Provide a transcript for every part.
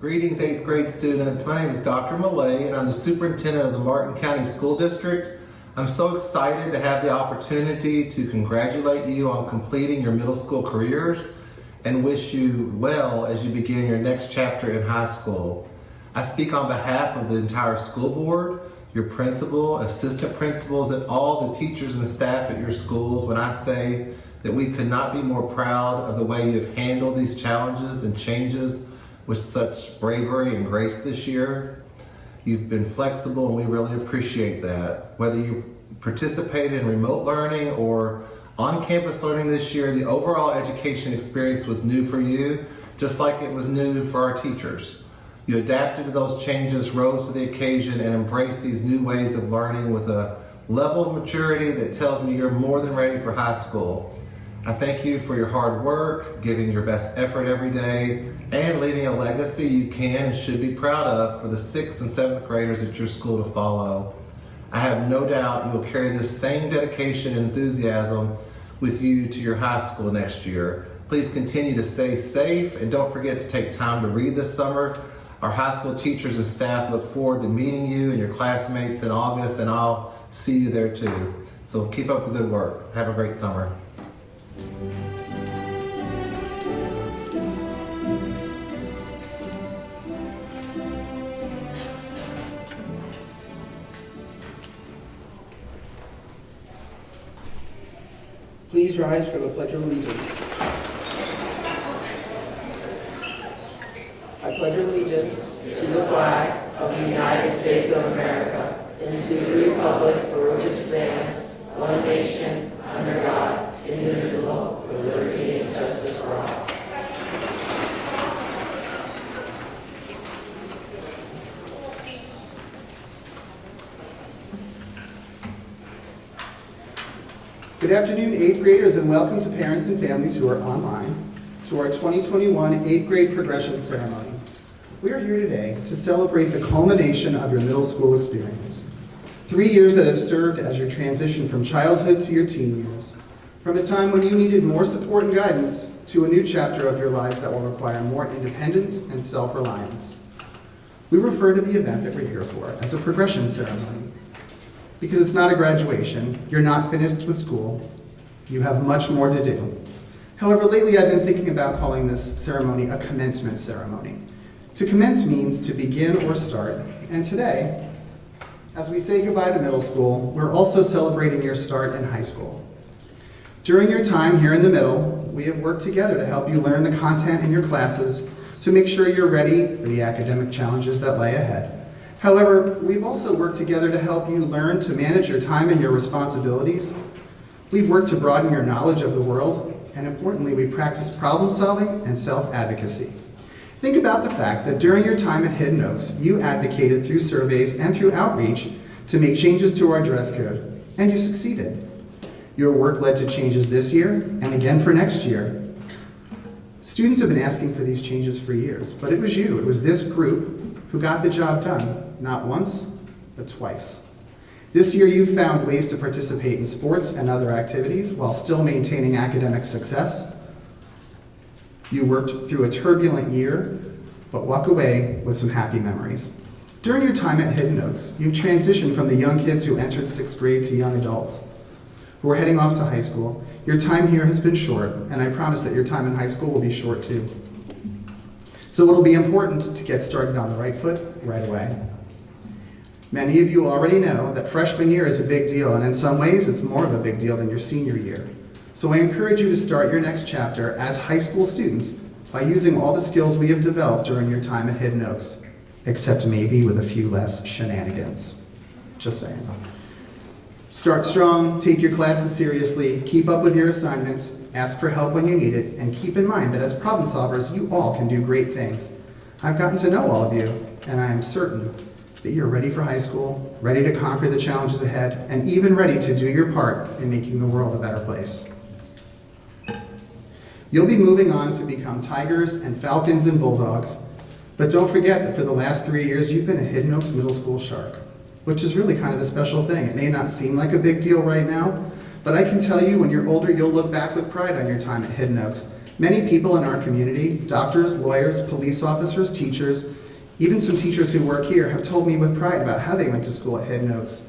Greetings, 8th grade students. My name is Dr. Millay, and I'm the superintendent of the Martin County School District. I'm so excited to have the opportunity to congratulate you on completing your middle school careers and wish you well as you begin your next chapter in high school. I speak on behalf of the entire school board, your principal, assistant principals, and all the teachers and staff at your schools when I say that we could not be more proud of the way you have handled these challenges and changes with such bravery and grace this year. You've been flexible and we really appreciate that. Whether you participated in remote learning or on-campus learning this year, the overall education experience was new for you, just like it was new for our teachers. You adapted to those changes, rose to the occasion, and embraced these new ways of learning with a level of maturity that tells me you're more than ready for high school. I thank you for your hard work, giving your best effort every day, and leaving a legacy you can and should be proud of for the 6th and 7th graders at your school to follow. I have no doubt you will carry this same dedication and enthusiasm with you to your high school next year. Please continue to stay safe and don't forget to take time to read this summer. Our high school teachers and staff look forward to meeting you and your classmates in August, and I'll see you there too. So keep up the good work. Have a great summer. Please rise for the Pledge of Allegiance. I pledge allegiance to the flag of the United States of America and to the republic for which it stands, one nation, under God, indivisible, with liberty and justice for all. Good afternoon, 8th graders, and welcome to parents and families who are online to our 2021 8th grade progression ceremony. We are here today to celebrate the culmination of your middle school experience. 3 years that have served as your transition from childhood to your teen years, from a time when you needed more support and guidance to a new chapter of your lives that will require more independence and self-reliance. We refer to the event that we're here for as a progression ceremony. Because it's not a graduation, you're not finished with school, you have much more to do. However, lately I've been thinking about calling this ceremony a commencement ceremony. To commence means to begin or start, and today, as we say goodbye to middle school, we're also celebrating your start in high school. During your time here in the middle, we have worked together to help you learn the content in your classes to make sure you're ready for the academic challenges that lay ahead. However, we've also worked together to help you learn to manage your time and your responsibilities. We've worked to broaden your knowledge of the world, and importantly, we practiced problem solving and self-advocacy. Think about the fact that during your time at Hidden Oaks, you advocated through surveys and through outreach to make changes to our dress code, and you succeeded. Your work led to changes this year, and again for next year. Students have been asking for these changes for years, but it was you, it was this group who got the job done, not once, but twice. This year you've found ways to participate in sports and other activities while still maintaining academic success. You worked through a turbulent year, but walk away with some happy memories. During your time at Hidden Oaks, you transitioned from the young kids who entered 6th grade to young adults who are heading off to high school. Your time here has been short, and I promise that your time in high school will be short too. So it'll be important to get started on the right foot right away. Many of you already know that freshman year is a big deal, and in some ways it's more of a big deal than your senior year. So I encourage you to start your next chapter as high school students by using all the skills we have developed during your time at Hidden Oaks, except maybe with a few less shenanigans. Just saying. Start strong, take your classes seriously, keep up with your assignments, ask for help when you need it, and keep in mind that as problem solvers, you all can do great things. I've gotten to know all of you, and I am certain that you're ready for high school, ready to conquer the challenges ahead, and even ready to do your part in making the world a better place. You'll be moving on to become Tigers and Falcons and Bulldogs, but don't forget that for the last 3 years, you've been a Hidden Oaks Middle School Shark, which is really kind of a special thing. It may not seem like a big deal right now, but I can tell you when you're older, you'll look back with pride on your time at Hidden Oaks Many people in our community, doctors, lawyers, police officers, teachers, even some teachers who work here, have told me with pride about how they went to school at Hidden Oaks.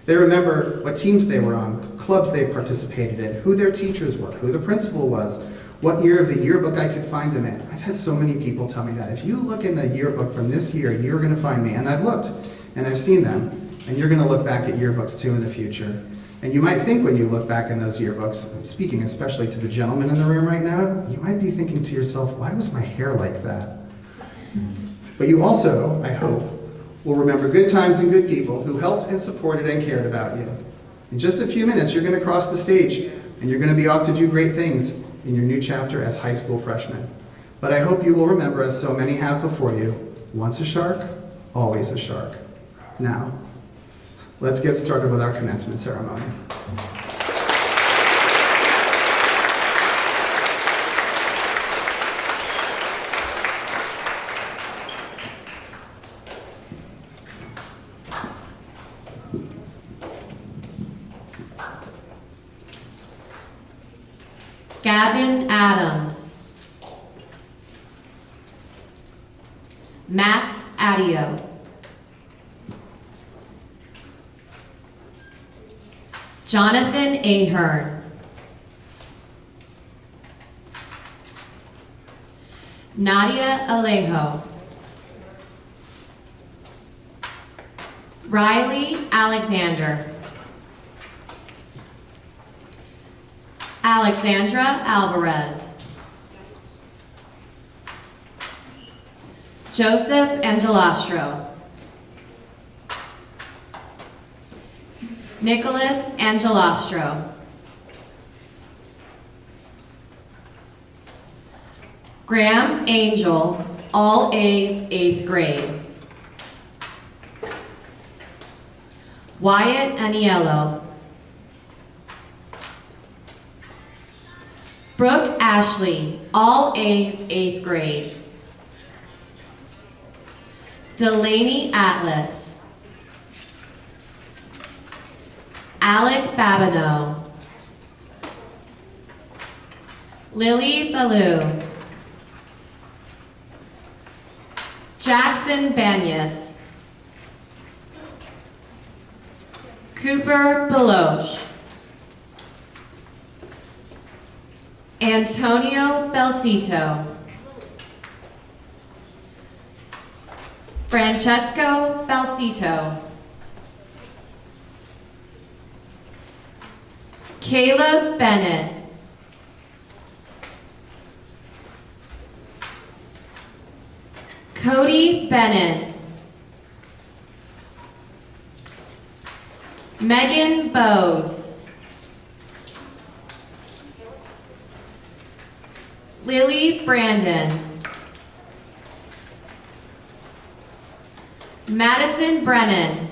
They remember what teams they were on, clubs they participated in, who their teachers were, who the principal was, what year of the yearbook I could find them in. I've had so many people tell me that. If you look in the yearbook from this year, you're going to find me. And I've looked, and I've seen them. And you're going to look back at yearbooks too in the future. And you might think when you look back in those yearbooks, I'm speaking especially to the gentlemen in the room right now, you might be thinking to yourself, why was my hair like that? But you also, I hope, will remember good times and good people who helped and supported and cared about you. In just a few minutes, you're going to cross the stage, and you're going to be off to do great things in your new chapter as high school freshmen. But I hope you will remember, as so many have before you, once a shark, always a shark. Now, let's get started with our commencement ceremony. Gavin Adams. Max Adio. Jonathan Ahern. Nadia Alejo. Riley Alexander. Alexandra Alvarez. Joseph Angelastro. Nicholas Angelastro. Graham Angel, all A's, 8th grade. Wyatt Aniello. Brooke Ashley, all A's, 8th grade. Delaney Atlas. Alec Babineau. Lily Ballou. Jackson Banyas. Cooper Beloche. Antonio Belcito. Francesco Belcito. Caleb Bennett. Cody Bennett. Megan Bowes. Lily Brandon. Madison Brennan.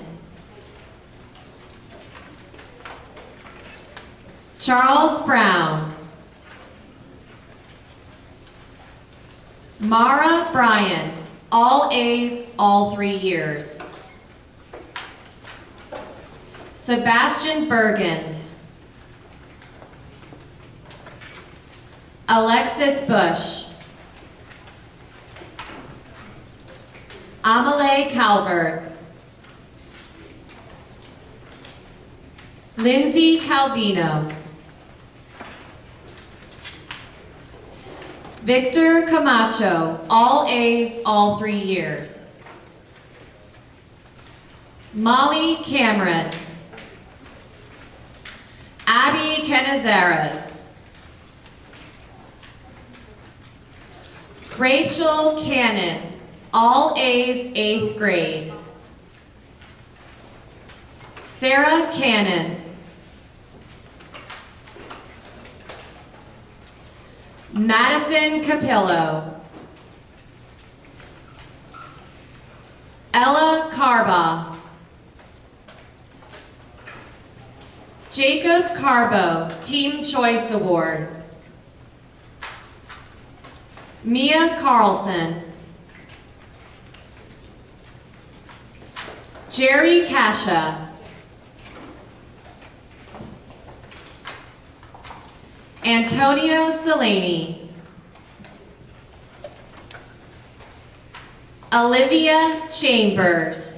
Charles Brown. Mara Bryan, all A's, all 3 years. Sebastian Bergend. Alexis Bush. Amelie Calvert. Lindsay Calvino. Victor Camacho, all A's, all 3 years. Molly Cameron. Abby Canizares. Rachel Cannon, all A's, 8th grade. Sarah Cannon. Madison Capillo. Ella Carba. Jacob Carbo, Team Choice Award. Mia Carlson. Jerry Kasha. Antonio Seleni. Olivia Chambers.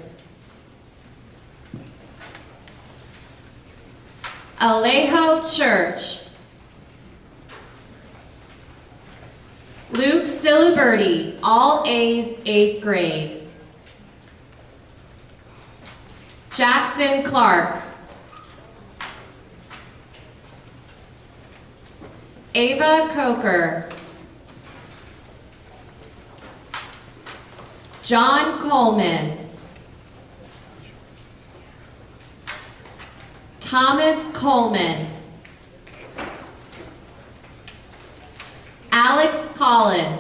Alejo Church. Luke Siliberti, all A's, 8th grade. Jackson Clark. Ava Coker. John Coleman. Thomas Coleman. Alex Collin.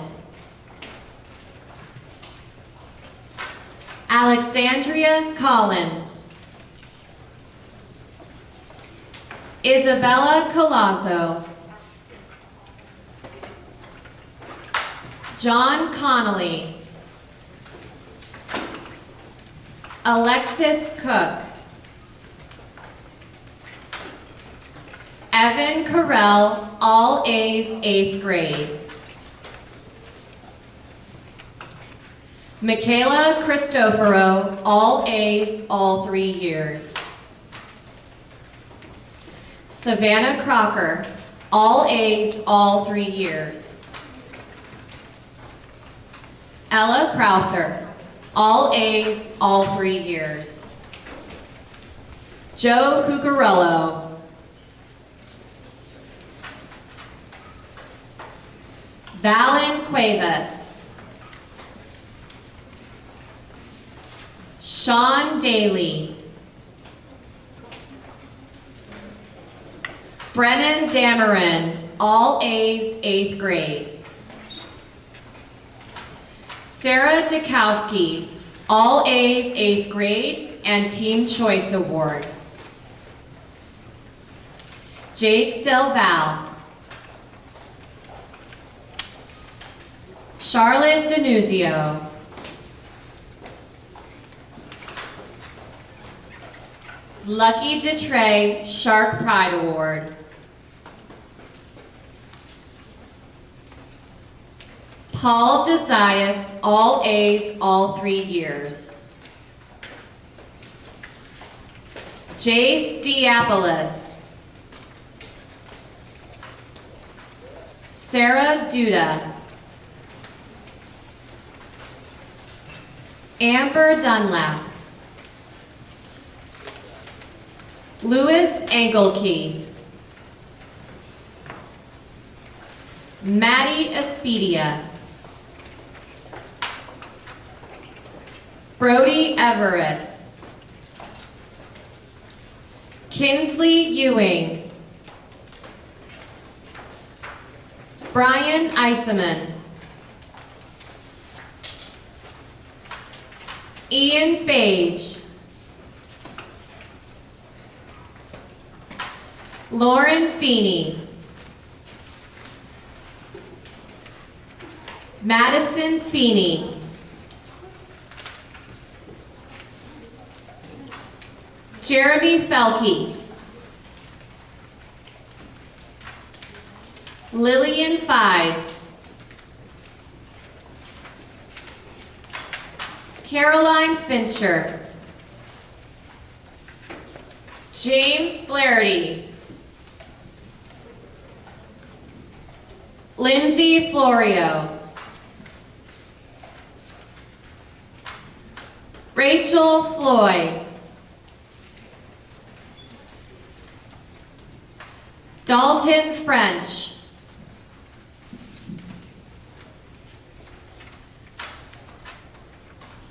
Alexandria Collins. Isabella Colazzo. John Connolly. Alexis Cook. Evan Carell, all A's, 8th grade. Michaela Cristoforo, all A's, all 3 years. Savannah Crocker, all A's, all 3 years. Ella Crowther, all A's, all 3 years. Joe Cucurello. Valen Cuevas. Sean Daly. Brennan Dameron, all A's, 8th grade. Sarah Dukowski, all A's, 8th grade, and Team Choice Award. Jake Del Val. Charlotte Denuzio. Lucky DeTrey, Shark Pride Award. Paul Desaias, all A's, all 3 years. Jace Diapolis. Sarah Duda. Amber Dunlap. Louis Engelkey. Maddie Espedia. Brody Everett. Kinsley Ewing. Brian Eiseman. Ian Page. Lauren Feeney. Madison Feeney. Jeremy Felke. Lillian Fives. Caroline Fincher. James Flaherty. Lindsay Florio. Rachel Floyd. Dalton French.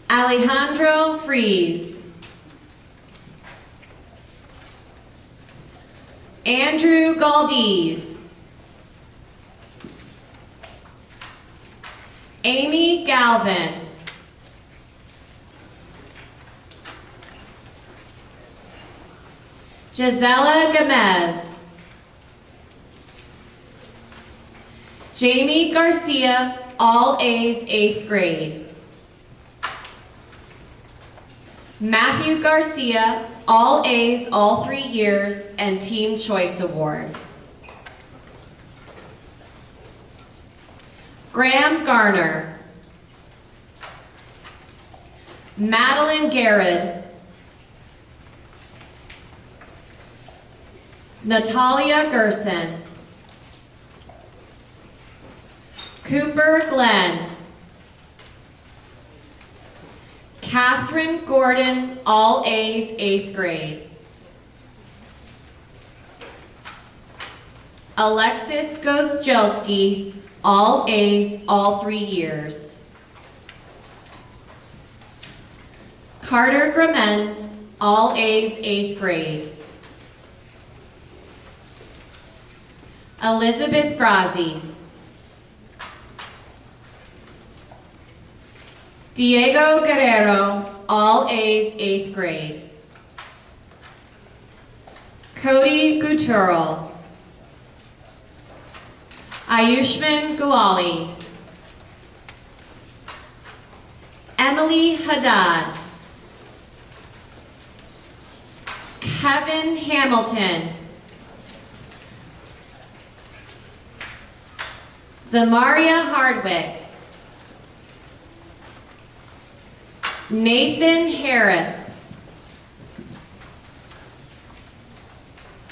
Alejandro Fries. Andrew Galdiz. Amy Galvin. Gisela Gomez. Jamie Garcia, all A's, 8th grade. Matthew Garcia, all A's, all 3 years, and Team Choice Award. Graham Garner. Madeline Garrett, Natalia Gerson, Cooper Glenn, Catherine Gordon, all A's, 8th grade. Alexis Gosjelski, all A's, all 3 years. Carter Gramenz, all A's, 8th grade. Elizabeth Grazi, Diego Guerrero, all A's, 8th grade. Cody Gutturl, Ayushman Guali, Emily Haddad, Kevin Hamilton, Zamaria Hardwick, Nathan Harris,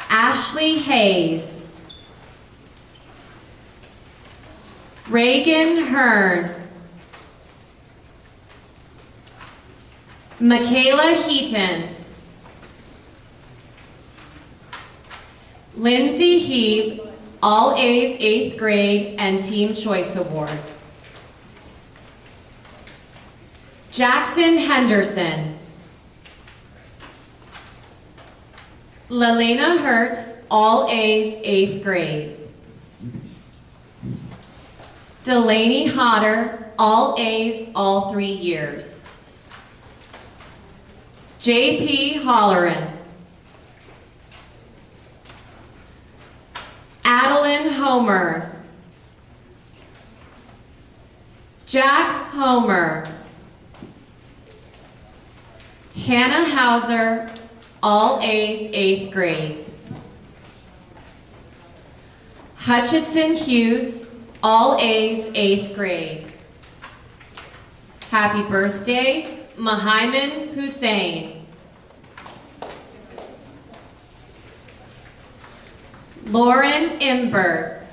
Ashley Hayes, Reagan Hearn, Michaela Heaton, Lindsay Heap, all A's, 8th grade and Team Choice Award. Jackson Henderson, Lelena Hurt, all A's, 8th grade. Delaney Hodder, all A's, all 3 years. J.P. Holleran, Adeline Homer, Jack Homer, Hannah Hauser, all A's, 8th grade. Hutchinson Hughes, all A's, 8th grade. Happy birthday, Mahaiman Hussein. Lauren Imberg,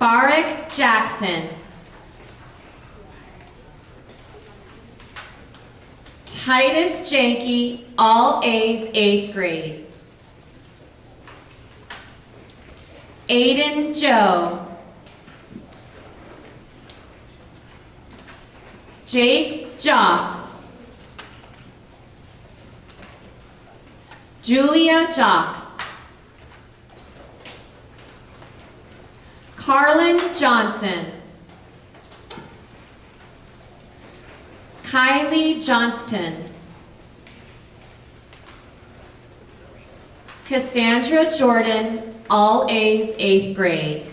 Barak Jackson, Titus Janke, all A's, 8th grade. Aiden Joe, Jake Jocks, Julia Jocks, Carlin Johnson, Kylie Johnston, Cassandra Jordan, all A's, 8th grade.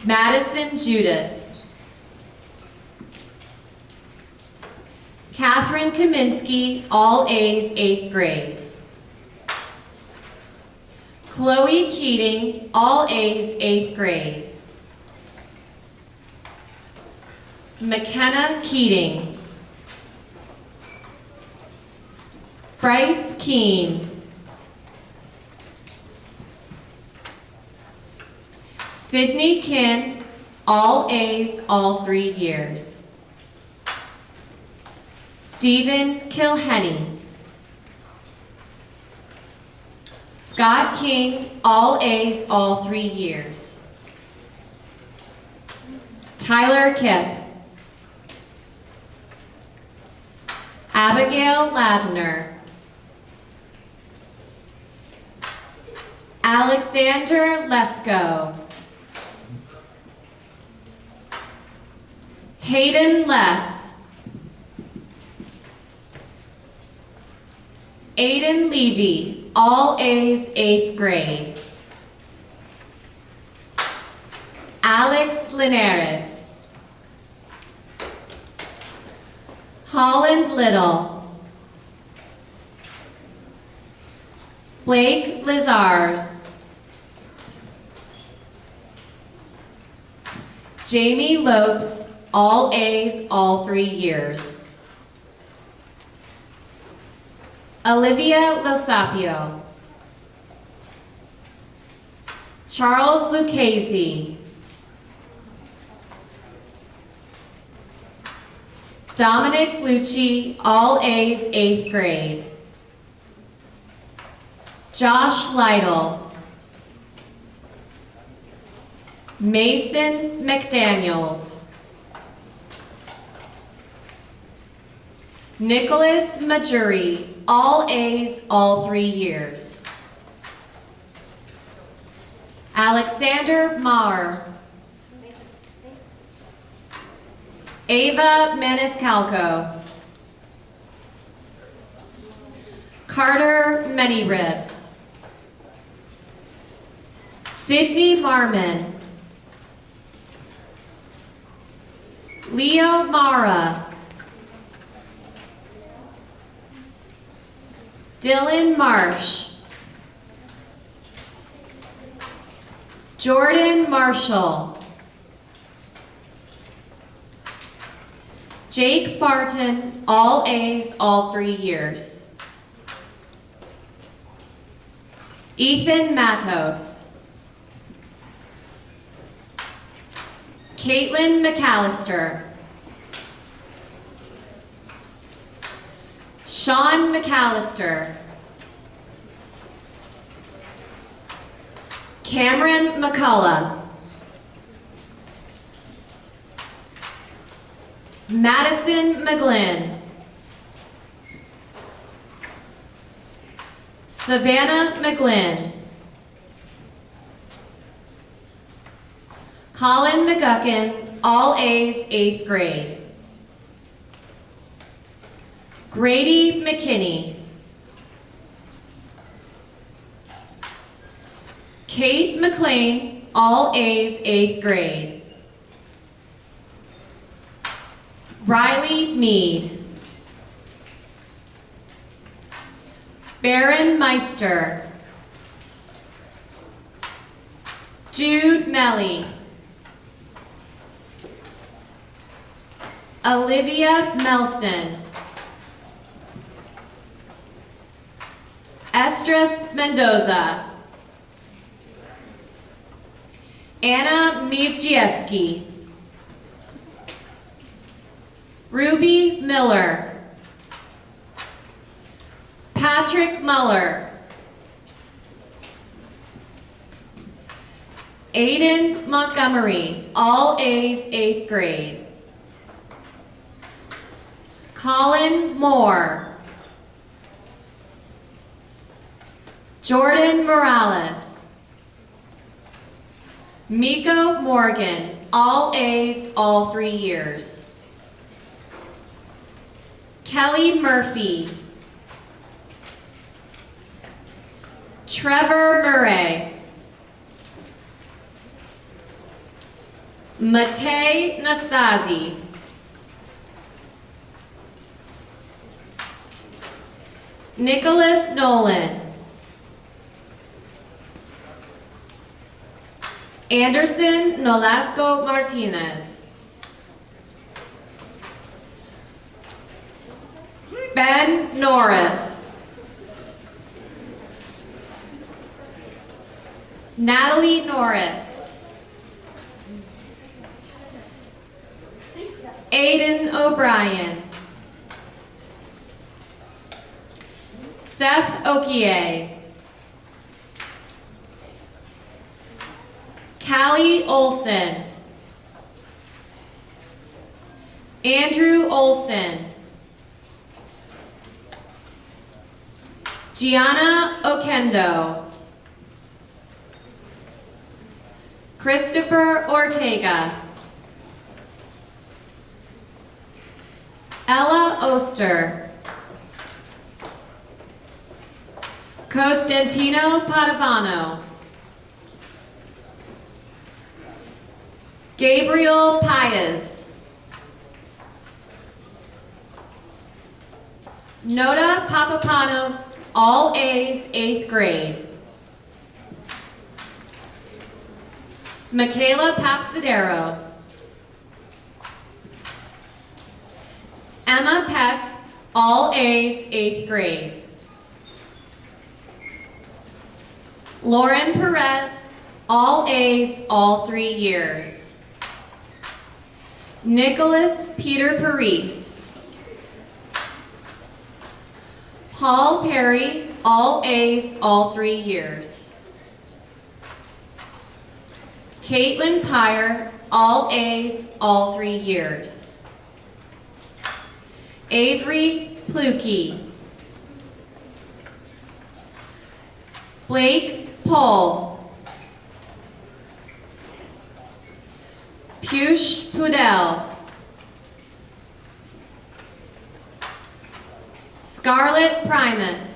Madison Judas, Catherine Kaminsky, all A's, 8th grade. Chloe Keating, all A's, 8th grade. McKenna Keating, Bryce Keene, Sydney Kin, all A's, all 3 years. Stephen Kilhenny, Scott King, all A's, all 3 years. Tyler Kipp, Abigail Ladner, Alexander Lesko, Hayden Less, Aiden Levy, all A's, 8th grade. Alex Linares, Holland Little, Blake Lizars, Jamie Lopes, all A's, all 3 years. Olivia Losapio. Charles Lucchese. Dominic Lucci, all A's, 8th grade. Josh Lytle. Mason McDaniels. Nicholas Majuri, all A's, all 3 years. Alexander Maher. Ava Maniscalco. Carter Manyribs. Sydney Marmon. Leo Mara. Dylan Marsh. Jordan Marshall. Jake Barton, all A's, all 3 years. Ethan Matos. Caitlin McAllister. Sean McAllister. Cameron McCullough. Madison McGlynn. Savannah McGlynn. Colin McGuckin, all A's, 8th grade. Grady McKinney. Kate McLean, all A's, 8th grade. Riley Mead. Baron Meister. Jude Melly. Olivia Melson. Estras Mendoza. Anna Mievjieski. Ruby Miller. Patrick Muller. Aiden Montgomery, all A's, 8th grade. Colin Moore. Jordan Morales. Miko Morgan, all A's, all 3 years. Kelly Murphy. Trevor Murray. Matej Nastasi. Nicholas Nolan. Anderson Nolasco Martinez. Ben Norris. Natalie Norris. Aiden O'Brien. Seth Okie. Callie Olson. Andrew Olson. Gianna Okendo. Christopher Ortega. Ella Oster. Costantino Padovano. Gabriel Paez. Noda Papapanos, all A's, 8th grade. Michaela Papsadero. Emma Peck, all A's, 8th grade. Lauren Perez, all A's, all 3 years. Nicholas Peter Paris. Paul Perry, all A's, all 3 years. Caitlin Pyre, all A's, all 3 years. Avery Plukey. Blake Paul. Piyush Pudel. Scarlett Primus.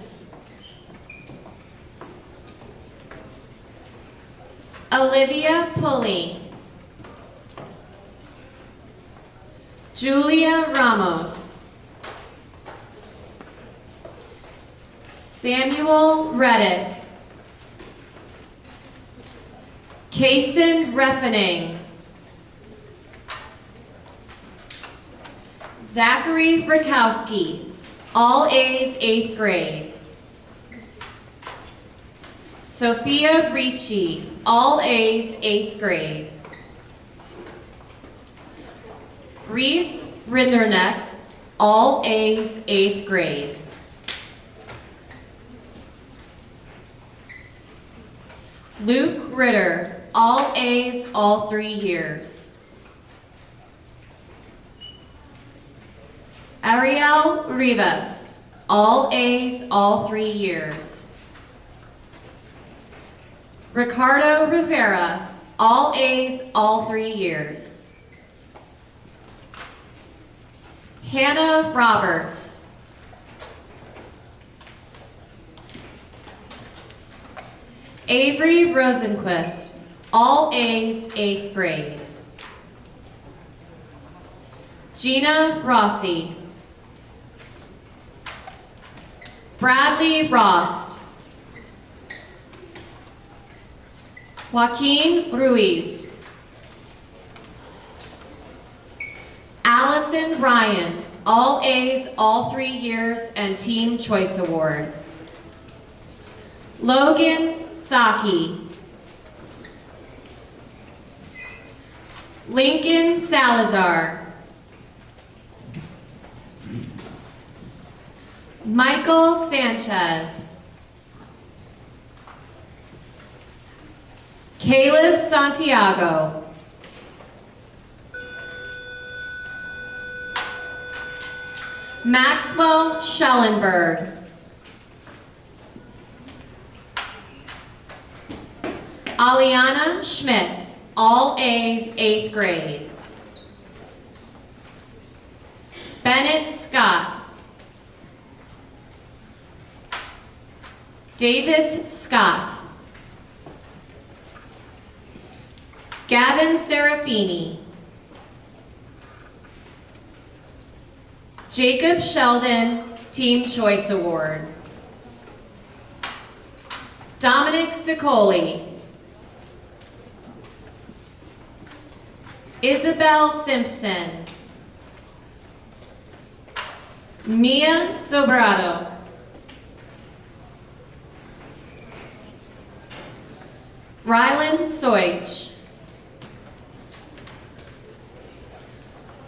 Olivia Pulley. Julia Ramos. Samuel Reddick. Kason Refening. Zachary Rakowski, all A's, 8th grade. Sophia Ricci, all A's, 8th grade. Reese Rinderneck, all A's, 8th grade. Luke Ritter, all A's, all 3 years. Ariel Rivas, all A's, all 3 years. Ricardo Rivera, all A's, all 3 years. Hannah Roberts. Avery Rosenquist, all A's, 8th grade. Gina Rossi. Bradley Rost. Joaquin Ruiz. Allison Ryan, all A's, all 3 years, and Team Choice Award. Logan Saki. Lincoln Salazar. Michael Sanchez. Caleb Santiago. Maxwell Schellenberg. Aliana Schmidt, all A's, 8th grade. Bennett Scott. Davis Scott. Gavin Serafini. Jacob Sheldon, Team Choice Award. Dominic Sicoli. Isabel Simpson. Mia Sobrado. Ryland Soich.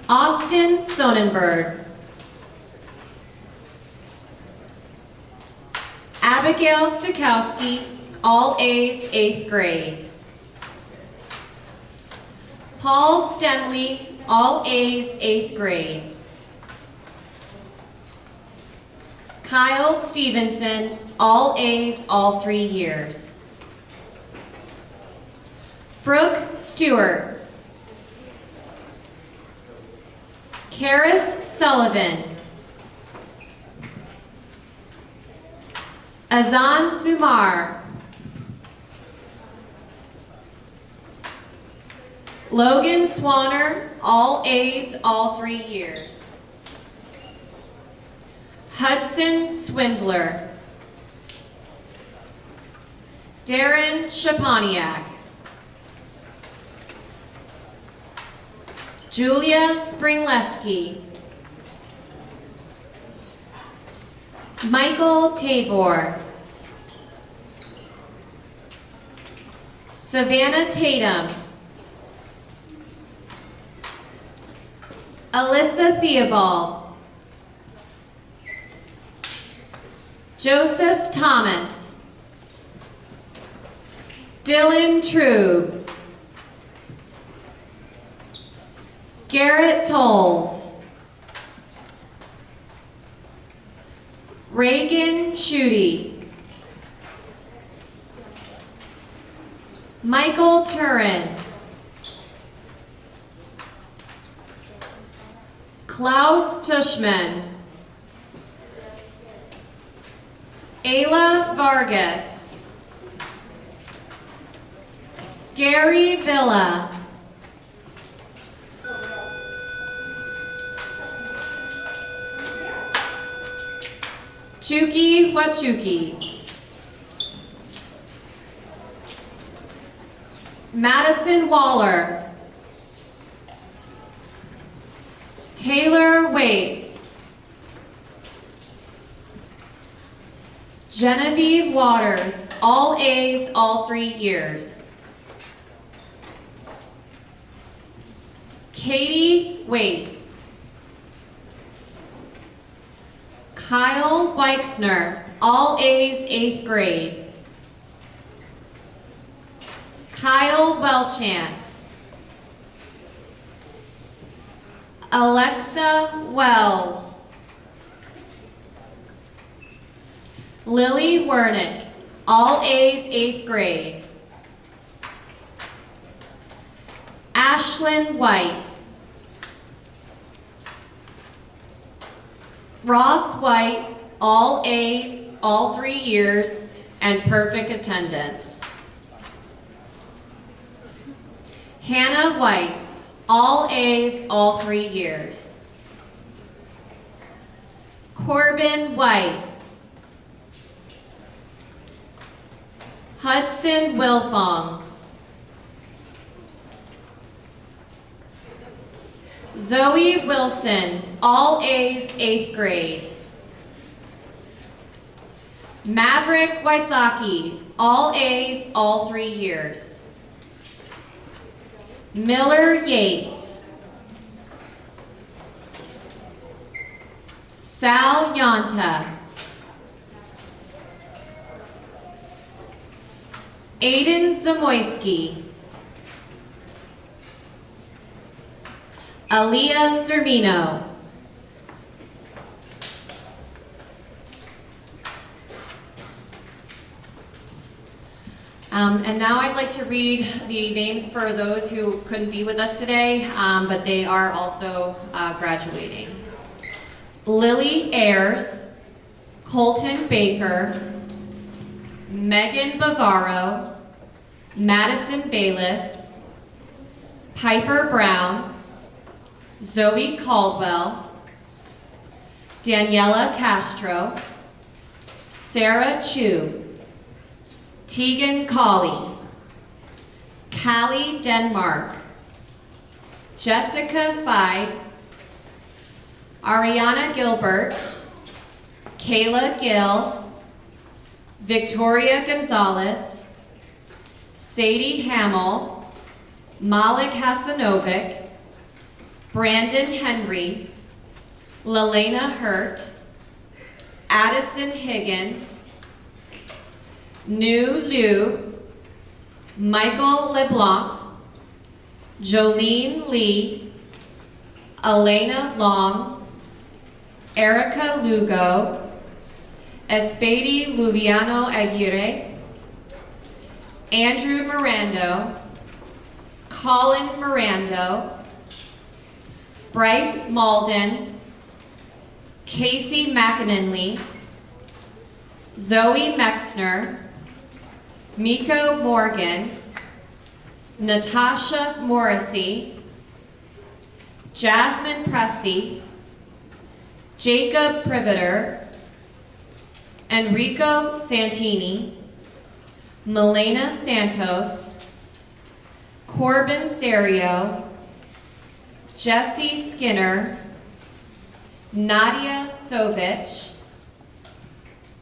Austin Sonnenberg. Abigail Stokowski, all A's, 8th grade. Paul Stenley, all A's, 8th grade. Kyle Stevenson, all A's, all 3 years. Brooke Stewart. Karis Sullivan. Azan Sumar. Logan Swanner, all A's, all 3 years. Hudson Swindler. Darren Shaponiak. Julia Springleski. Michael Tabor. Savannah Tatum. Alyssa Theobald. Joseph Thomas. Dylan Trube. Garrett Tolles. Reagan Schutte. Michael Turin. Klaus Tushman. Ayla Vargas. Gary Villa. Chuki Wachuki. Madison Waller. Taylor Waits. Genevieve Waters, all A's, all 3 years. Katie Waite. Kyle Weixner, all A's, 8th grade. Kyle Welchance. Alexa Wells. Lily Wernick, all A's, 8th grade. Ashlyn White. Ross White, all A's, all 3 years, and perfect attendance. Hannah White, all A's, all 3 years. Corbin White. Hudson Wilfong. Zoe Wilson, all A's, 8th grade. Maverick Wysocki, all A's, all 3 years. Miller Yates. Sal Yonta. Aiden Zamoyski. Aaliyah Zermino. And now I'd like to read the names for those who couldn't be with us today, but they are also graduating. Lily Ayers, Colton Baker, Megan Bavaro, Madison Bayless, Piper Brown, Zoe Caldwell, Daniela Castro, Sarah Chu, Tegan Colley, Callie Denmark, Jessica Fide, Ariana Gilbert, Kayla Gill, Victoria Gonzalez, Sadie Hamill, Malik Hasanovic, Brandon Henry, Lelena Hurt, Addison Higgins, Nu Liu, Michael LeBlanc, Jolene Lee, Elena Long, Erica Lugo, Espady Luviano Aguirre, Andrew Mirando, Colin Mirando, Bryce Malden, Casey McInerney, Zoe Mexner, Miko Morgan, Natasha Morrissey, Jasmine Pressey, Jacob Privater, Enrico Santini, Milena Santos, Corbin Serio, Jesse Skinner, Nadia Sovich,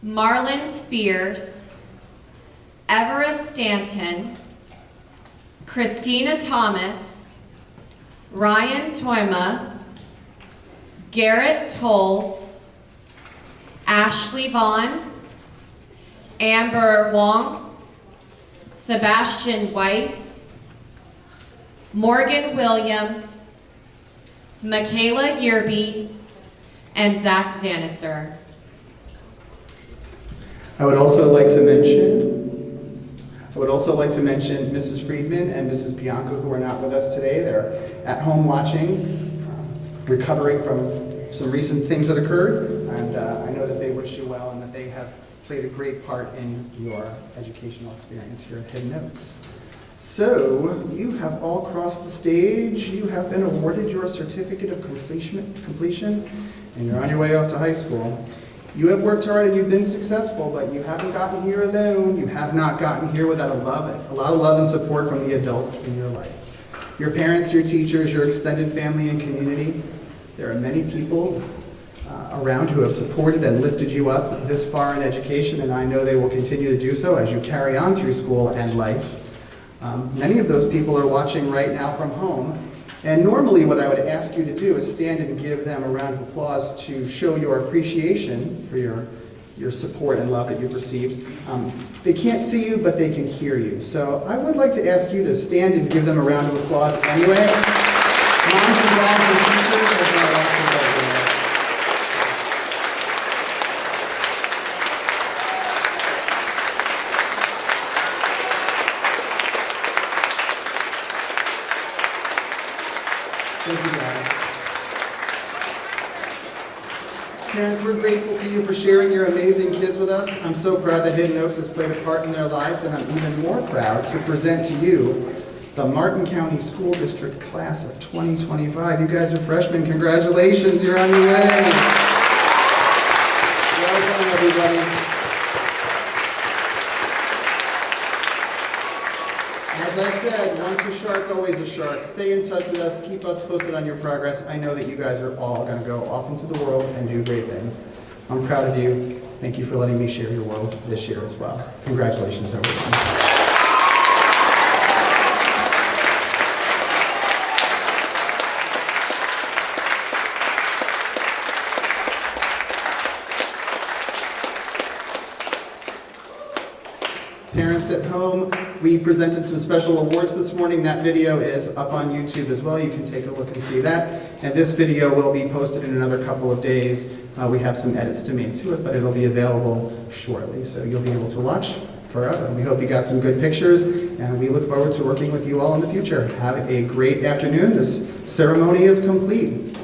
Marlon Spears, Everest Stanton, Christina Thomas, Ryan Toima, Garrett Tolles, Ashley Vaughn, Amber Wong, Sebastian Weiss, Morgan Williams, Michaela Yerby, and Zach Zanitzer. I would also like to mention Mrs. Friedman and Mrs. Bianco, who are not with us today. They're at home watching, recovering from some recent things that occurred, and I know that they wish you well and that they have played a great part in your educational experience here at Hidden Oaks. So, you have all crossed the stage, you have been awarded your certificate of completion, and you're on your way off to high school. You have worked hard and you've been successful, but you haven't gotten here alone. You have not gotten here without a lot of love and support from the adults in your life. Your parents, your teachers, your extended family and community. There are many people around who have supported and lifted you up this far in education, and I know they will continue to do so as you carry on through school and life. Many of those people are watching right now from home, and normally what I would ask you to do is stand and give them a round of applause to show your appreciation for your support and love that you've received. They can't see you, but they can hear you. So I would like to ask you to stand and give them a round of applause anyway. Moms and dads and teachers are going to also vote. Thank you, guys. Parents, we're grateful to you for sharing your amazing kids with us. I'm so proud that Hidden Oaks has played a part in their lives, and I'm even more proud to present to you the Martin County School District Class of 2025. You guys are freshmen. Congratulations, you're on your way. Welcome, everybody. As I said, once a shark, always a shark. Stay in touch with us. Keep us posted on your progress. I know that you guys are all going to go off into the world and do great things. I'm proud of you. Thank you for letting me share your world this year as well. Congratulations, everyone. Parents at home, we presented some special awards this morning. That video is up on YouTube as well. You can take a look and see that. And this video will be posted in another couple of days. We have some edits to make to it, but it'll be available shortly. So you'll be able to watch forever. We hope you got some good pictures, and we look forward to working with you all in the future. Have a great afternoon. This ceremony is complete.